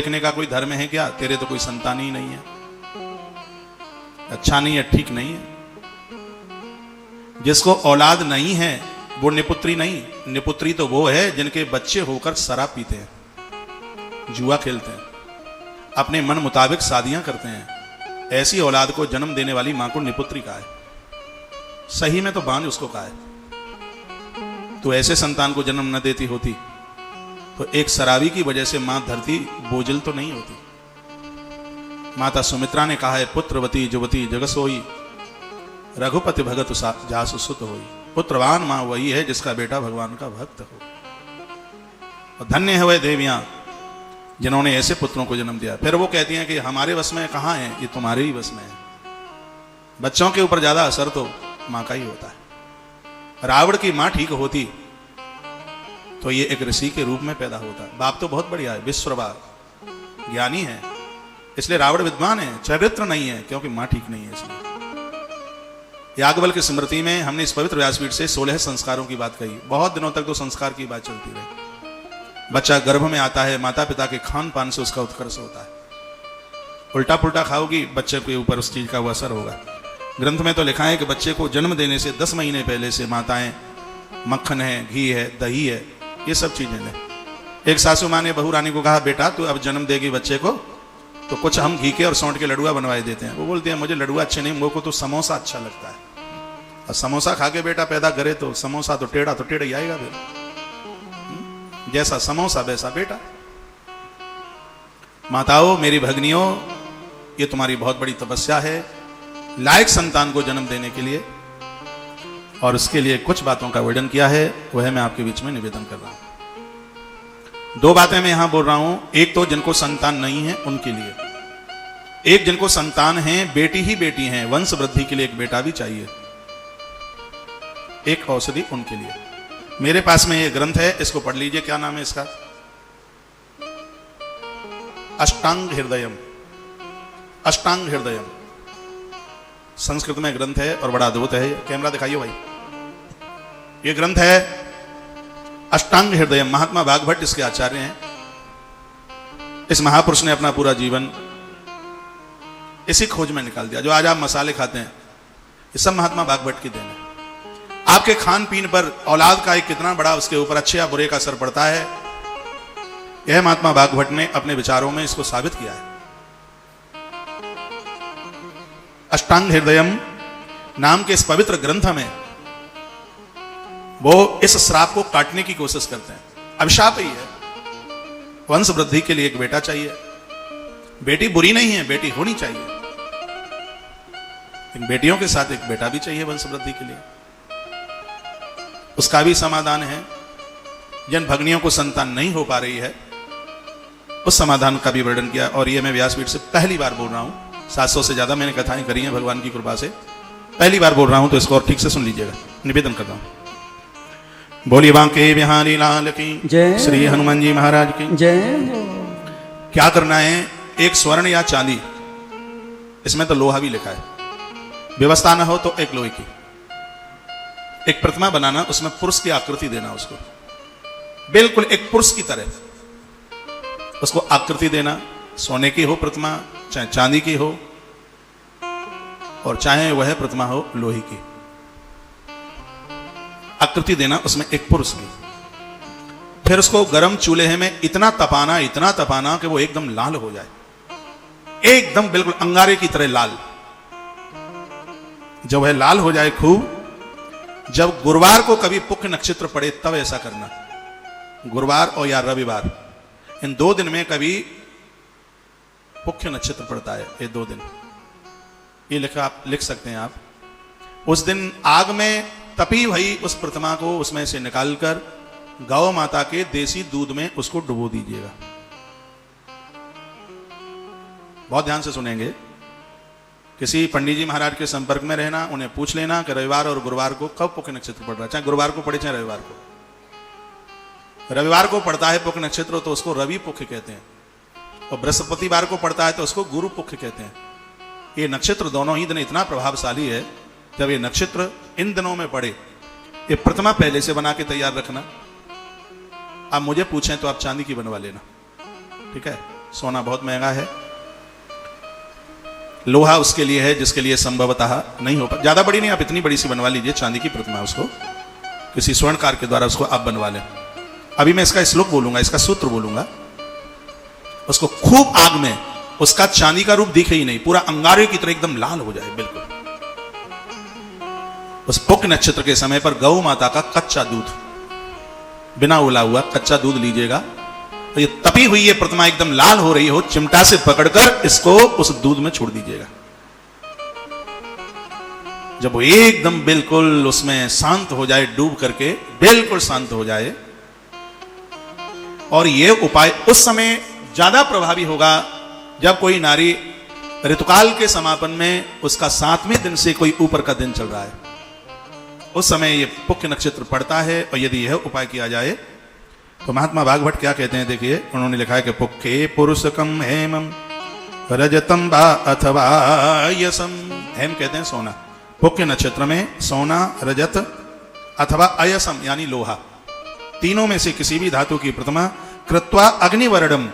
देखने का कोई धर्म है क्या? तेरे तो कोई संतान ही नहीं है, अच्छा नहीं है, ठीक नहीं है। जिसको औलाद नहीं है वो निपुत्री नहीं, निपुत्री तो वो है जिनके बच्चे होकर शराब पीते हैं, जुआ खेलते हैं, अपने मन मुताबिक शादियां करते हैं। ऐसी औलाद को जन्म देने वाली मां को निपुत्री कहा है। सही में तो बांझ उसको कहा है। तो ऐसे संतान को जन्म न देती होती तो एक शराबी की वजह से मां धरती बोझल तो नहीं होती। माता सुमित्रा ने कहा है, पुत्रवती जुवती जगसोई, रघुपति भगत जासु सुत होई। पुत्रवान मां वही है जिसका बेटा भगवान का भक्त हो। और धन्य है वह देवियां जिन्होंने ऐसे पुत्रों को जन्म दिया। फिर वो कहती हैं कि हमारे वश में कहां है, ये तुम्हारे ही वश में है। बच्चों के ऊपर ज्यादा असर तो मां का ही होता है। रावण की मां ठीक होती तो ये एक ऋषि के रूप में पैदा होता। बाप तो बहुत बढ़िया है, विश्ववा ज्ञानी है, इसलिए रावण विद्वान है, चरित्र नहीं है क्योंकि मां ठीक नहीं है। इसलिए याज्ञवल्क्य की स्मृति में हमने इस पवित्र व्यासपीठ से 16 संस्कारों की बात कही। बहुत दिनों तक तो संस्कार की बात चलती रही। बच्चा गर्भ में आता है, माता पिता के खान पान से उसका उत्कर्ष होता है। उल्टा पुल्टा खाओगी, बच्चे के ऊपर उस चीज का वो असर होगा। ग्रंथ में तो लिखा है कि बच्चे को जन्म देने से 10 महीने पहले से माताएं मक्खन है, घी है, दही है, ये सब चीजें लें। एक सासू माँ ने बहू रानी को कहा, बेटा तू अब जन्म देगी बच्चे को तो कुछ हम घी के और सौंठ के लडुआ बनवाए देते हैं। वो बोलती है मुझे लडुआ अच्छे नहीं, मुझे को तो समोसा अच्छा लगता है। और समोसा खा के बेटा पैदा करे तो समोसा तो टेढ़ा ही आएगा। फिर जैसा समोसा वैसा बेटा। माताओं, मेरी भगनियों, ये तुम्हारी बहुत बड़ी तपस्या है लायक संतान को जन्म देने के लिए, और उसके लिए कुछ बातों का वर्णन किया है, वह मैं आपके बीच में निवेदन कर रहा हूं। 2 बातें मैं यहां बोल रहा हूं। एक तो जिनको संतान नहीं है उनके लिए, एक जिनको संतान है, बेटी ही बेटी है, वंश वृद्धि के लिए एक बेटा भी चाहिए, एक औषधि उनके लिए। मेरे पास में ये ग्रंथ है, इसको पढ़ लीजिए। क्या नाम है इसका? अष्टांग हृदयम। अष्टांग हृदयम संस्कृत में ग्रंथ है और बड़ा अद्भुत है। कैमरा दिखाइए भाई। ये ग्रंथ है अष्टांग हृदयम। महात्मा वाग्भट इसके आचार्य हैं। इस महापुरुष ने अपना पूरा जीवन इसी खोज में निकाल दिया। जो आज आप मसाले खाते हैं ये सब महात्मा वाग्भट की देन है। आपके खान पीन पर औलाद का एक कितना बड़ा उसके ऊपर अच्छे या बुरे का असर पड़ता है, यह महात्मा वाग्भट ने अपने विचारों में इसको साबित किया है। अष्टांग हृदयम नाम के इस पवित्र ग्रंथ में वो इस श्राप को काटने की कोशिश करते हैं। अभिशाप ही है। वंश वृद्धि के लिए एक बेटा चाहिए। बेटी बुरी नहीं है, बेटी होनी चाहिए, इन बेटियों के साथ एक बेटा भी चाहिए वंश वृद्धि के लिए। उसका भी समाधान है। जिन भगनियों को संतान नहीं हो पा रही है उस समाधान का भी वर्णन किया। और ये मैं व्यासपीठ से पहली बार बोल रहा हूं। 700 से ज्यादा मैंने कथाएं करी हैं भगवान की कृपा से, पहली बार बोल रहा हूं तो इसको और ठीक से सुन लीजिएगा। निवेदन करता हूं। बोलिए बांके बिहारी लाल की जय, श्री हनुमान जी महाराज की जय। क्या करना है? एक स्वर्ण या चांदी, इसमें तो लोहा भी लिखा है, व्यवस्था ना हो तो एक लोहे की एक प्रतिमा बनाना, उसमें पुरुष की आकृति देना, उसको बिल्कुल एक पुरुष की तरह उसको आकृति देना। सोने की हो प्रतिमा, चाहे चांदी की हो, और चाहे वह प्रतिमा हो लोहे की, आकृति देना उसमें एक पुरुष की। फिर उसको गर्म चूल्हे में इतना तपाना कि वो एकदम लाल हो जाए, एकदम बिल्कुल अंगारे की तरह लाल। जब वह लाल हो जाए खूब, जब गुरुवार को कभी पुख्य नक्षत्र पड़े तब ऐसा करना। गुरुवार और या रविवार, इन 2 दिन में कभी पुख्य नक्षत्र पड़ता है, ये 2 दिन, ये लिख सकते हैं आप। उस दिन आग में तपी हुई उस प्रतिमा को उसमें से निकालकर गौ माता के देसी दूध में उसको डुबो दीजिएगा। बहुत ध्यान से सुनेंगे। किसी पंडित जी महाराज के संपर्क में रहना, उन्हें पूछ लेना कि रविवार और गुरुवार को कब पुख्य नक्षत्र पड़ रहा है। चाहे गुरुवार को पड़े चाहे रविवार को। रविवार को पड़ता है पुख्य नक्षत्र तो उसको रवि पुख्य कहते हैं, और बृहस्पतिवार को पड़ता है तो उसको गुरु पुख्य कहते हैं। ये नक्षत्र दोनों ही दिन इतना प्रभावशाली है। जब ये नक्षत्र इन दिनों में पड़े, ये प्रतिमा पहले से बना के तैयार रखना। आप मुझे पूछें तो आप चांदी की बनवा लेना, ठीक है। सोना बहुत महंगा है, लोहा उसके लिए है जिसके लिए संभवतः नहीं हो पा, ज्यादा बड़ी नहीं, आप इतनी बड़ी सी बनवा लीजिए चांदी की प्रतिमा, उसको किसी स्वर्णकार के द्वारा उसको आप बनवा लें। अभी मैं इसका श्लोक बोलूंगा, इसका सूत्र बोलूंगा, उसको खूब आग में उसका चांदी का रूप दिखे ही नहीं, पूरा अंगारे की तरह एकदम लाल हो जाए बिल्कुल। उस पुण्य नक्षत्र के समय पर गौ माता का कच्चा दूध, बिना उला हुआ कच्चा दूध लीजिएगा, तो ये तपी हुई ये प्रतिमा एकदम लाल हो रही हो, चिमटा से पकड़कर इसको उस दूध में छोड़ दीजिएगा। जब वो एकदम बिल्कुल उसमें शांत हो जाए, डूब करके बिल्कुल शांत हो जाए, और ये उपाय उस समय ज्यादा प्रभावी होगा जब कोई नारी ऋतुकाल के समापन में उसका 7वें दिन से कोई ऊपर का दिन चल रहा है, उस समय ये पुण्य नक्षत्र पड़ता है, और यदि यह उपाय किया जाए तो महात्मा भागवत क्या कहते हैं, देखिए उन्होंने लिखा है कि पुख्ये पुरुषकम हेमम रजतम बा अथवा यसम। हेम कहते हैं सोना, पुण्य नक्षत्र में सोना, रजत अथवा अयसम यानी लोहा, तीनों में से किसी भी धातु की प्रतिमा कृत्वा अग्निवर्णम,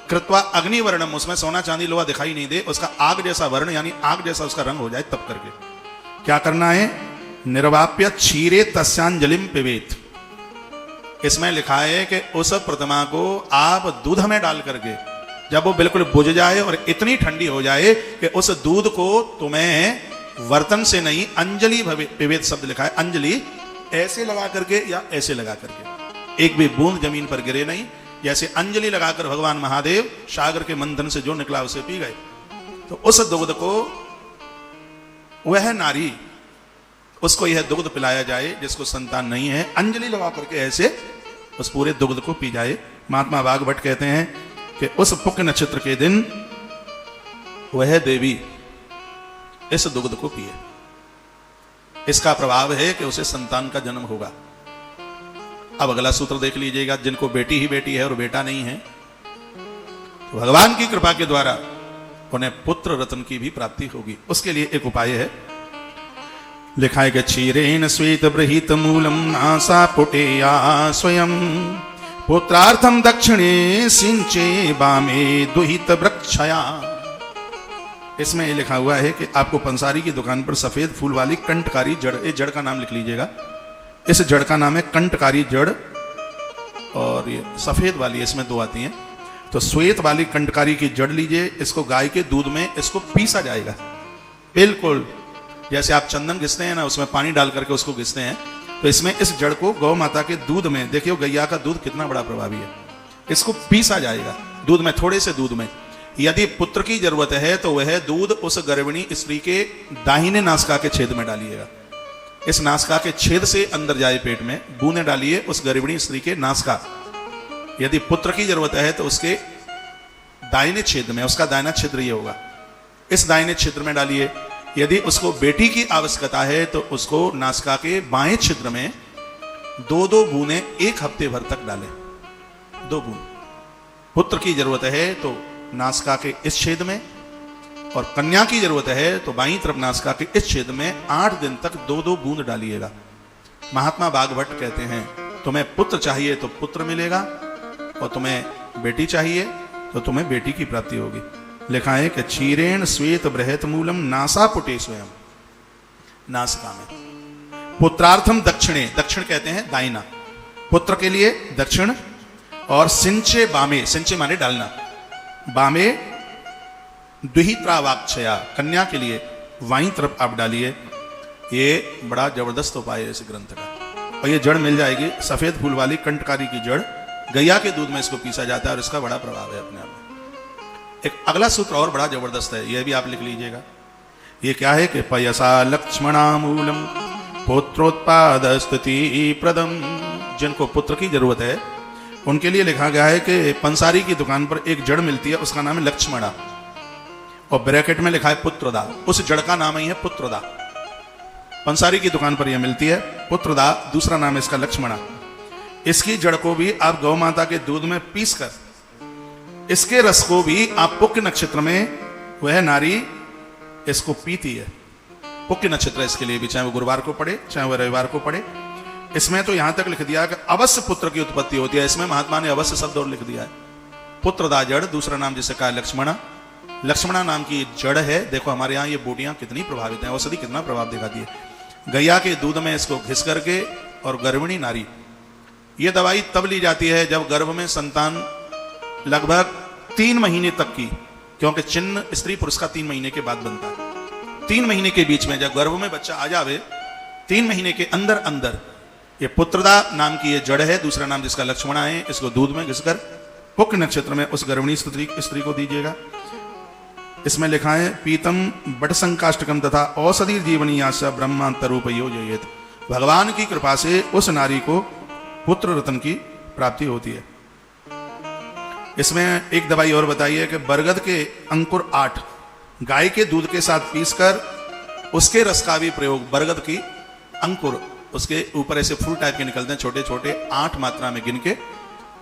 कृत्वा अग्निवर्णम, उसमें सोना चांदी लोहा दिखाई नहीं दे, उसका आग जैसा वर्ण यानी आग जैसा उसका रंग हो जाए, तब करके क्या करना है, निर्वाप्य क्षीरे तस्यांजलिम पिबेत। इसमें लिखा है कि उस प्रतिमा को आप दूध में डाल करके जब वो बिल्कुल बुझ जाए और इतनी ठंडी हो जाए कि उस दूध को तुम्हें वर्तन से नहीं, अंजलि पिबेत शब्द लिखा है, अंजलि ऐसे लगा करके या ऐसे लगा करके, एक भी बूंद जमीन पर गिरे नहीं, जैसे अंजलि लगाकर भगवान महादेव सागर के मंथन से जो निकला उसे पी गए। तो उस दुग्ध को वह नारी, उसको यह दुग्ध पिलाया जाए जिसको संतान नहीं है, अंजलि लगा करके ऐसे उस पूरे दुग्ध को पी जाए। महात्मा भागवत कहते हैं कि उस पुण्य नक्षत्र के दिन वह देवी इस दुग्ध को पिए, इसका प्रभाव है कि उसे संतान का जन्म होगा। अब अगला सूत्र देख लीजिएगा, जिनको बेटी ही बेटी है और बेटा नहीं है, तो भगवान की कृपा के द्वारा उन्हें पुत्र रत्न की भी प्राप्ति होगी। उसके लिए एक उपाय है, लिखा है कि क्षीरेण श्वेत बृहित मूलम नासा पुटेया स्वयं पुत्रार्थम दक्षिणे सिंचे बामे दुहित वृक्षया। इसमें ये लिखा हुआ है कि आपको पंसारी की दुकान पर सफेद फूल वाली कंटकारी जड़, इस जड़ का नाम लिख लीजिएगा, इस जड़ का नाम है कंटकारी जड़, और ये सफेद वाली इसमें दो आती हैं, तो श्वेत वाली कंटकारी की जड़ लीजिए, इसको गाय के दूध में इसको पीसा जाएगा, बिल्कुल जैसे आप चंदन घिसते हैं ना, उसमें पानी डाल करके उसको घिसते हैं, तो इसमें इस जड़ को गौ माता के दूध में, देखिए गैया का दूध कितना बड़ा प्रभावी है, इसको पीसा जाएगा दूध में, थोड़े से दूध में। यदि पुत्र की जरूरत है तो वह दूध उस गर्भिणी स्त्री के दाहिने नासिका के छेद में डालिएगा, इस नासिका के छेद से अंदर जाए पेट में, बूंदे डालिए उस गर्भिणी स्त्री के नासिका। यदि पुत्र की जरूरत है तो उसके दाहिने छेद में, उसका दाहिना छिद्र ये होगा, इस दाहिने छिद्र में डालिए। यदि उसको बेटी की आवश्यकता है तो उसको नासिका के बाएं छिद्र में 2-2 बूंदें 1 हफ्ते भर तक डालें, 2 बूंद। पुत्र की जरूरत है तो नासिका के इस छेद में, और कन्या की जरूरत है तो बाईं तरफ नासिका के इस छेद में 8 दिन तक 2-2 बूंद डालिएगा। महात्मा भागवत कहते हैं तुम्हें पुत्र चाहिए तो पुत्र मिलेगा, और तुम्हें बेटी चाहिए तो तुम्हें बेटी की प्राप्ति होगी। लिखा है कि क्षीरेण श्वेत बृहत मूलम नासा पुटे स्वयं, नासिका में। पुत्रार्थम दक्षिणे, दक्षिण कहते हैं दाहिना, पुत्र के लिए दक्षिण, और सिंचे बामे, सिंचे माने डालना, बामे द्विहित्रावाक्षया, कन्या के लिए वाईं तरफ आप डालिए। ये बड़ा जबरदस्त उपाय है इस ग्रंथ का, और ये जड़ मिल जाएगी, सफेद फूल वाली कंटकारी की जड़, गैया के दूध में इसको पीसा जाता है और इसका बड़ा प्रभाव है अपने आप में। एक अगला सूत्र और बड़ा जबरदस्त है, यह भी आप लिख लीजिएगा। ये क्या है कि पयसा लक्ष्मणामूलम पुत्रोत्पाद स्थिति प्रदम, जिनको पुत्र की जरूरत है उनके लिए लिखा गया है कि पंसारी की दुकान पर एक जड़ मिलती है, उसका नाम है लक्ष्मणा, और ब्रैकेट में लिखा है पुत्रदा, उस जड़ का नाम ही है पुत्रदा। पंसारी की दुकान पर यह मिलती है पुत्रदा, दूसरा नाम है इसका लक्ष्मणा। इसकी जड़ को भी आप गौ माता के दूध में पीस कर, इसके रस को भी आप पुण्य नक्षत्र में वह नारी इसको पीती है। पुण्य नक्षत्र इसके लिए भी, चाहे वो गुरुवार को पड़े चाहे वो रविवार को पड़े। इसमें तो यहां तक लिख दिया कि अवश्य पुत्र की उत्पत्ति होती है, इसमें महात्मा ने अवश्य शब्द और लिख दिया है। पुत्रदा जड़, दूसरा नाम जिसे कहा लक्ष्मणा। लक्ष्मणा नाम की जड़ है। देखो हमारे यहाँ ये बूटियां कितनी प्रभावित हैं, औषधि कितना प्रभाव दिखाती है। गैया के दूध में इसको घिस करके, और गर्भिणी नारी, ये दवाई तब ली जाती है जब गर्भ में संतान लगभग 3 महीने तक की, क्योंकि चिन्ह स्त्री पुरुष का 3 महीने के बाद बनता है। 3 महीने के बीच में जब गर्भ में बच्चा आ जावे, 3 महीने के अंदर अंदर ये पुत्रदा नाम की ये जड़ है, दूसरा नाम जिसका लक्ष्मणा है, इसको दूध में घिसकर पुक्ष नक्षत्र में उस गर्भिणी स्त्री को दीजिएगा। इसमें लिखा है पीतम बट संकाष्टकम तथा औषधि जीवनी आशा ब्रह्मांतरूप योजयेत। भगवान की कृपा से उस नारी को पुत्र रत्न की प्राप्ति होती है। इसमें एक दवाई और बताई है कि बरगद के अंकुर 8 गाय के दूध के साथ पीसकर उसके रस का भी प्रयोग, बरगद की अंकुर उसके ऊपर ऐसे फूल टाइप के निकलते हैं छोटे छोटे, 8 मात्रा में गिन के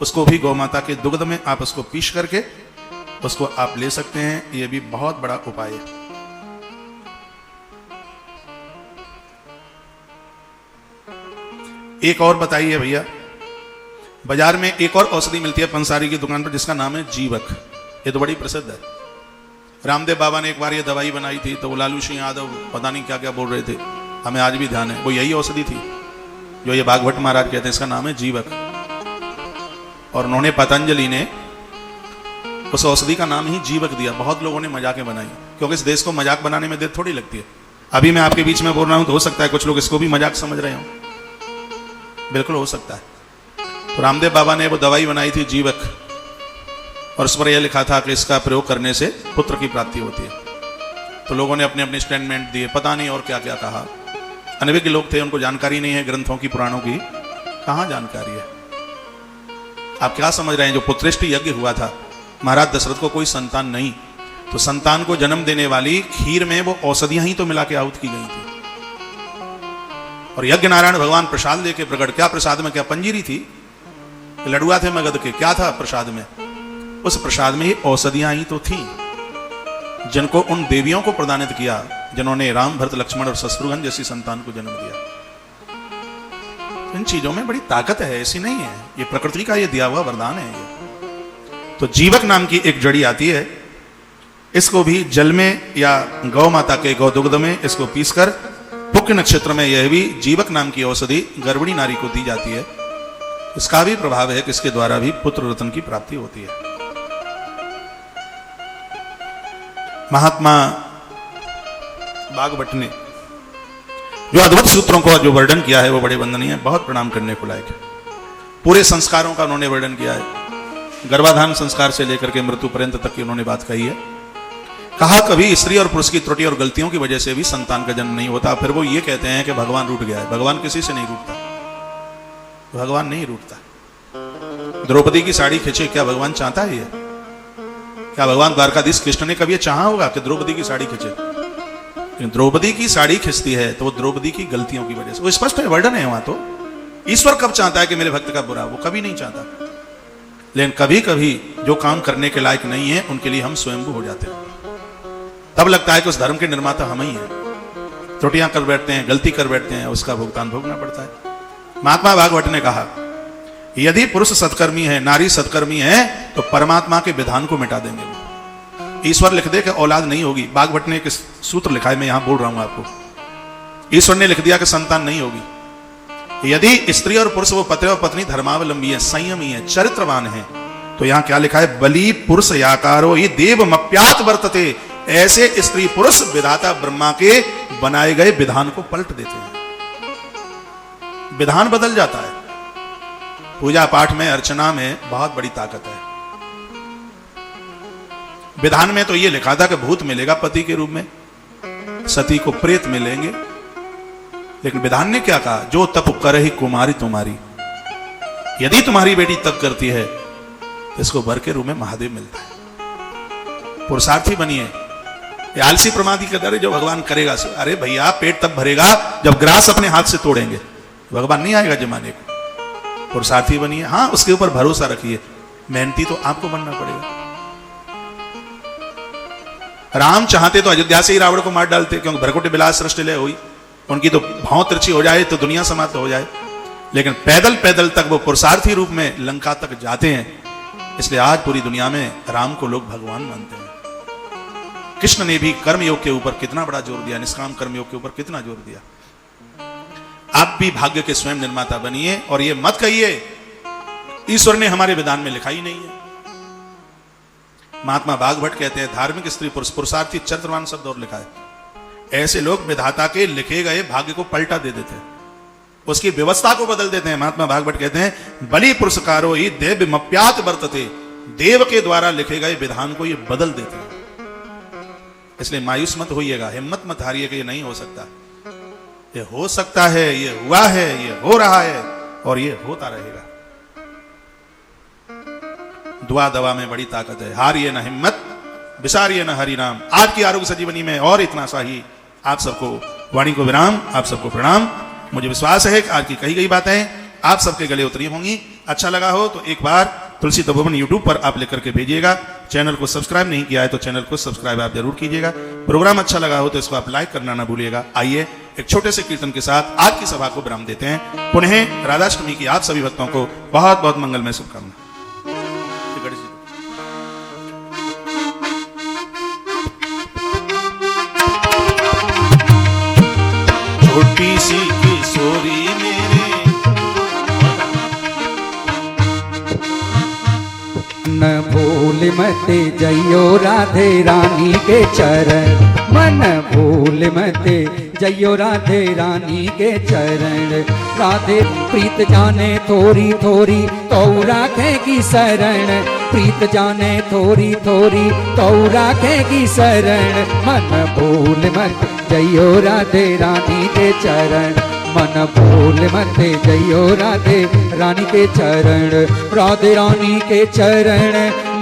उसको भी गौ माता के दुग्ध में आप उसको पीस करके उसको आप ले सकते हैं। यह भी बहुत बड़ा उपाय है। एक और बताइए भैया, बाजार में एक और औषधि मिलती है पंसारी की दुकान पर, जिसका नाम है जीवक। ये तो बड़ी प्रसिद्ध है। रामदेव बाबा ने एक बार ये दवाई बनाई थी, तो लालू सिंह यादव पता नहीं क्या क्या बोल रहे थे, हमें आज भी ध्यान है, वो यही औषधि थी जो ये बागभट्ट महाराज कहते हैं। इसका नाम है जीवक, और उन्होंने पतंजलि ने उस औषधि का नाम ही जीवक दिया। बहुत लोगों ने मजाकें बनाई, क्योंकि इस देश को मजाक बनाने में देर थोड़ी लगती है। अभी मैं आपके बीच में बोल रहा हूं तो हो सकता है कुछ लोग इसको भी मजाक समझ रहे हो, बिल्कुल हो सकता है। तो रामदेव बाबा ने वो दवाई बनाई थी जीवक, और उस पर यह लिखा था कि इसका प्रयोग करने से पुत्र की प्राप्ति होती है। तो लोगों ने अपने अपने स्टेटमेंट दिए, पता नहीं और क्या क्या कहा। अनभिज्ञ लोग थे, उनको जानकारी नहीं है ग्रंथों की, पुराणों की कहां जानकारी है। आप क्या समझ रहे हैं, जो पुत्रेष्टि यज्ञ हुआ था, महाराज दशरथ को कोई संतान नहीं, तो संतान को जन्म देने वाली खीर में वो औषधियां ही तो मिला के आहुत की गई थी। और यज्ञ नारायण भगवान प्रसाद लेके प्रकट, क्या प्रसाद में, क्या पंजीरी थी, लडुआ थे मगध के, क्या था प्रसाद में, उस प्रसाद में ही औषधियां ही तो थी, जिनको उन देवियों को प्रदानित किया जिन्होंने राम भरत लक्ष्मण और शत्रुघ्न जैसी संतान को जन्म दिया। इन चीजों में बड़ी ताकत है, ऐसी नहीं है, ये प्रकृति का ये दिया हुआ वरदान है ये। तो जीवक नाम की एक जड़ी आती है, इसको भी जल में या गौ माता के गौदुग्ध में इसको पीसकर पुक्ष नक्षत्र में यह भी जीवक नाम की औषधि गर्भिणी नारी को दी जाती है। इसका भी प्रभाव है कि इसके द्वारा भी पुत्र रत्न की प्राप्ति होती है। महात्मा बागभट्ट ने जो अद्भुत सूत्रों को जो वर्णन किया है वो बड़े वंदनीय है, बहुत प्रणाम करने को लायक है। पूरे संस्कारों का उन्होंने वर्णन किया है, गर्भाधान संस्कार से लेकर के मृत्यु पर्यंत तक की उन्होंने बात कही है। कहा कभी स्त्री और पुरुष की त्रुटि और गलतियों की वजह से भी संतान का जन्म नहीं होता। फिर वो ये कहते हैं कि भगवान रूठ गया है। भगवान किसी से नहीं रूठता, भगवान नहीं रूठता। द्रौपदी की साड़ी खींचे, क्या भगवान चाहता है ये? क्या भगवान द्वारकाधीश कृष्ण ने कभी चाहा होगा कि द्रौपदी की साड़ी खींचे? द्रौपदी की साड़ी खींचती है तो वो द्रौपदी की गलतियों की वजह से, वो स्पष्ट है, वर्णन है वहां। तो ईश्वर कब चाहता है कि मेरे भक्त का बुरा? वो कभी नहीं चाहता। लेकिन कभी कभी जो काम करने के लायक नहीं है उनके लिए हम स्वयंभू हो जाते हैं, तब लगता है कि उस धर्म के निर्माता हम ही हैं। त्रुटियां कर बैठते हैं, गलती कर बैठते हैं, उसका भुगतान भोगना पड़ता है। महात्मा भागवत ने कहा यदि पुरुष सत्कर्मी है, नारी सत्कर्मी है, तो परमात्मा के विधान को मिटा देंगे। ईश्वर लिख दे कि औलाद नहीं होगी, भागवत ने एक सूत्र लिखा है, मैं यहां बोल रहा हूं आपको। ईश्वर ने लिख दिया कि संतान नहीं होगी। यदि स्त्री और पुरुष वो पति और पत्नी धर्मावलंबी है, संयमी है, चरित्रवान है, तो यहां क्या लिखा है? बलि पुरुष याकारो ये देवमप्यात वर्तते। ऐसे स्त्री पुरुष विधाता ब्रह्मा के बनाए गए विधान को पलट देते हैं, विधान बदल जाता है। पूजा पाठ में, अर्चना में बहुत बड़ी ताकत है। विधान में तो ये लिखा था कि भूत मिलेगा पति के रूप में, सती को प्रेत मिलेंगे, लेकिन विधान ने क्या कहा? जो तप करहि कुमारी तुम्हारी। यदि तुम्हारी बेटी तप करती है तो इसको वर के रूप में महादेव मिलता है। पुरुषार्थी बनिए, आलसी प्रमादी का डर है जो भगवान करेगा। अरे भैया, पेट तब भरेगा जब ग्रास अपने हाथ से तोड़ेंगे, भगवान नहीं आएगा जमाने को। पुरुषार्थी बनिए, हाँ उसके ऊपर भरोसा रखिए, मेहनती तो आपको बनना पड़ेगा। राम चाहते तो अयोध्या से ही रावण को मार डालते, क्योंकि भरकुट बिलास सृष्टि ले हुई, उनकी तो भाव तिरछी हो जाए तो दुनिया समाप्त हो जाए। लेकिन पैदल पैदल तक वो पुरुषार्थी रूप में लंका तक जाते हैं, इसलिए आज पूरी दुनिया में राम को लोग भगवान मानते हैं। कृष्ण ने भी कर्मयोग के ऊपर कितना बड़ा जोर दिया, निष्काम कर्मयोग के ऊपर कितना जोर दिया। आप भी भाग्य के स्वयं निर्माता बनिए और ये मत कहिए ईश्वर ने हमारे विधान में लिखा ही नहीं है। महात्मा भागवत कहते हैं धार्मिक स्त्री पुरुष पुरुषार्थी चरित्रवान शब्द और लिखा है। ऐसे लोग विधाता के लिखे गए भाग्य को पलटा दे देते हैं, उसकी व्यवस्था को बदल देते हैं। महात्मा भागवत कहते हैं बलि पुरस्कारो ही देव मप्यात वर्तते, देव के द्वारा लिखे गए विधान को ये बदल देते हैं। इसलिए मायूस मत होइएगा, हिम्मत मत हारिए कि ये नहीं हो सकता। ये हो सकता है, ये हुआ है, ये हो रहा है और ये होता रहेगा। दुआ दवा में बड़ी ताकत है। हारिए न हिम्मत, विसारिए न हरि नाम। आज की आरोग्य संजीवनी में और इतना सा ही। आप सबको वाणी को विराम, आप सबको प्रणाम। मुझे विश्वास है कि आज की कही गई बातें आप सबके गले उतरी होंगी। अच्छा लगा हो तो एक बार तुलसी तपोवन यूट्यूब पर आप लिख करके भेजिएगा। चैनल को सब्सक्राइब नहीं किया है तो चैनल को सब्सक्राइब आप जरूर कीजिएगा। प्रोग्राम अच्छा लगा हो तो इसको आप लाइक करना ना भूलिएगा। आइए एक छोटे से कीर्तन के साथ आज की सभा को विराम देते हैं। पुनः राधाष्टमी की आप सभी भक्तों को बहुत बहुत मंगलमय शुभकामनाएं। छोटी सी किशोरी मेरे न भूल मत जइयो राधे रानी के चरण, मन भूल मत जइयो राधे रानी के चरण। राधे प्रीत जाने थोड़ी थोड़ी तो राखेगी शरण, प्रीत जाने थोड़ी थोड़ी तो राखेगी शरण। मन भूल मत जइयो राधे रानी के चरण, मन भूल मत जइयो राधे रानी के चरण। राधे रानी के चरण,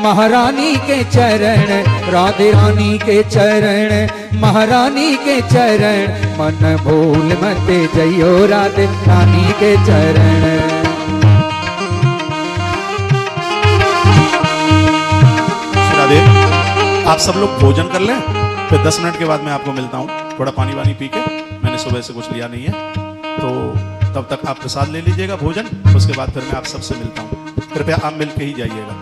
महारानी के चरण, राधे रानी के चरण, महारानी के चरण। मन भूल मत जइयो राधे रानी के चरण। राधे, आप सब लोग भोजन कर लें, फिर 10 मिनट के बाद मैं आपको मिलता हूँ। थोड़ा पानी वानी पी के, मैंने सुबह से कुछ लिया नहीं है, तो तब तक आप प्रसाद ले लीजिएगा भोजन। उसके बाद फिर मैं आप सबसे मिलता हूँ। कृपया आप मिल के ही जाइएगा।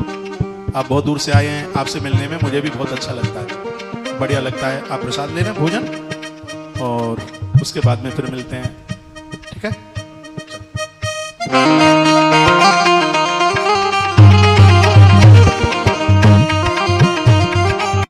आप बहुत दूर से आए हैं, आपसे मिलने में मुझे भी बहुत अच्छा लगता है, बढ़िया लगता है। आप प्रसाद ले लें भोजन और उसके बाद में फिर मिलते हैं, ठीक है।